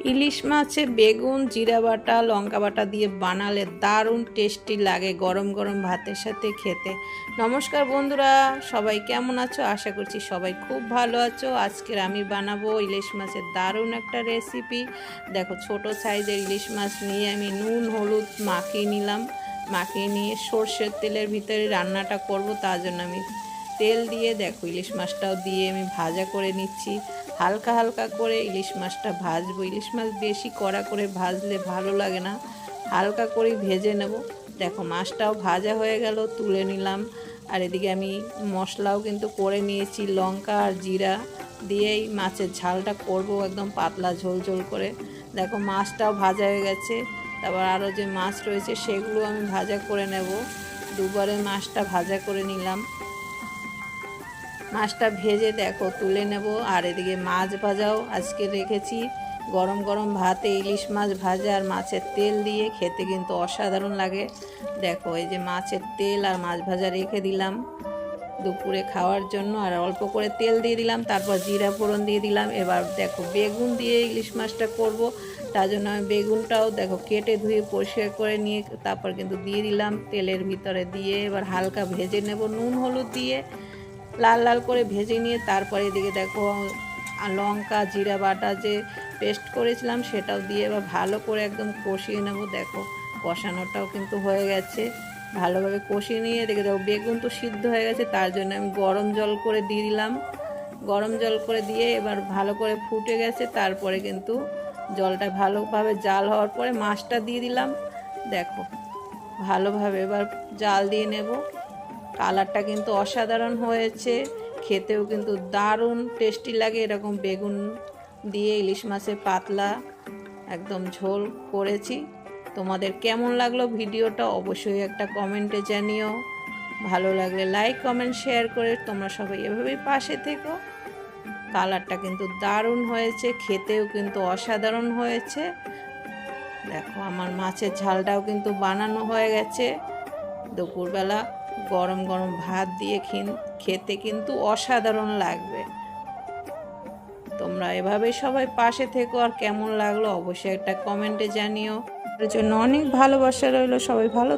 ইলিশ মাছে বেগুন জিরা বাটা লঙ্কা বাটা দিয়ে বানালে দারুণ টেস্টি লাগে গরম গরম ভাতের সাথে খেতে। নমস্কার বন্ধুরা, সবাই কেমন আছো? আশা করছি সবাই খুব ভালো আছো। আজকের আমি বানাবো ইলিশ মাছের দারুণ একটা রেসিপি। দেখো, ছোট সাইজের ইলিশ মাছ নিয়ে আমি নুন হলুদ মাখিয়ে নিলাম। মাখিয়ে নিয়ে সর্ষের তেলের ভিতরে রান্নাটা করব, তার জন্য আমি তেল দিয়ে দেখো ইলিশ মাছটাও দিয়ে আমি ভাজা করে নিচ্ছি। হালকা হালকা করে ইলিশ মাছটা ভাজবো। ইলিশ মাছ বেশি কড়া করে ভাজলে ভালো লাগে না, হালকা করে ভেজে নেব। দেখো মাছটাও ভাজা হয়ে গেল, তুলে নিলাম। আর এদিকে আমি মশলাও কিন্তু করে নিয়েছি, লঙ্কা আর জিরা দিয়েই মাছের ঝালটা করব, একদম পাতলা ঝোল ঝোল করে। দেখো মাছটাও ভাজা হয়ে গেছে। তারপর আরও যে মাছ রয়েছে সেগুলো আমি ভাজা করে নেব। দুবারে মাছটা ভাজা করে নিলাম। মাছটা ভেজে দেখো তুলে নেব। আর এদিকে মাছ ভাজাও আজকে রেখেছি। গরম গরম ভাতে ইলিশ মাছ ভাজা আর মাছের তেল দিয়ে খেতে কিন্তু অসাধারণ লাগে। দেখো এই যে মাছের তেল আর মাছ ভাজা রেখে দিলাম দুপুরে খাওয়ার জন্য। আর অল্প করে তেল দিয়ে দিলাম, তারপর জিরা ফোড়ন দিয়ে দিলাম। এবার দেখো বেগুন দিয়ে ইলিশ মাছটা করব, তার জন্য আমি বেগুনটাও দেখো কেটে ধুয়ে পরিষ্কার করে নিয়ে তারপর কিন্তু দিয়ে দিলাম তেলের ভিতরে দিয়ে। এবার হালকা ভেজে নেব নুন হলুদ দিয়ে, লাল লাল করে ভেজে নিয়ে তারপরে এদিকে দেখো লঙ্কা জিরা বাটা যে পেস্ট করেছিলাম সেটাও দিয়ে এবার ভালো করে একদম কষিয়ে নেব। দেখো কষানোটাও কিন্তু হয়ে গেছে, ভালোভাবে কষিয়ে নিয়ে এদিকে দেখো বেগুন তো সিদ্ধ হয়ে গেছে, তার জন্য আমি গরম জল করে দিয়ে দিলাম। গরম জল করে দিয়ে এবার ভালো করে ফুটে গেছে, তারপরে কিন্তু জলটা ভালোভাবে জাল হওয়ার পরে মাছটা দিয়ে দিলাম। দেখো ভালোভাবে এবার জাল দিয়ে নেব। কালারটা কিন্তু অসাধারণ হয়েছে, খেতেও কিন্তু দারুণ টেস্টি লাগে। এরকম বেগুন দিয়ে ইলিশ মাছের পাতলা একদম ঝোল করেছি। তোমাদের কেমন লাগলো ভিডিওটা অবশ্যই একটা কমেন্টে জানিও। ভালো লাগলে লাইক কমেন্ট শেয়ার করে তোমরা সবাই এভাবেই পাশে থেকো। কালারটা কিন্তু দারুণ হয়েছে, খেতেও কিন্তু অসাধারণ হয়েছে। দেখো আমার মাছের ঝালটাও কিন্তু বানানো হয়ে গেছে। দুপুরবেলা গরম গরম ভাত দিয়ে খেতে কিন্তু অসাধারণ লাগবে। তোমরা এভাবেই সবাই পাশে থেকো। আর কেমন লাগলো অবশ্যই একটা কমেন্টে জানিও। এর জন্য অনেক ভালোবাসা রইলো। সবাই ভালো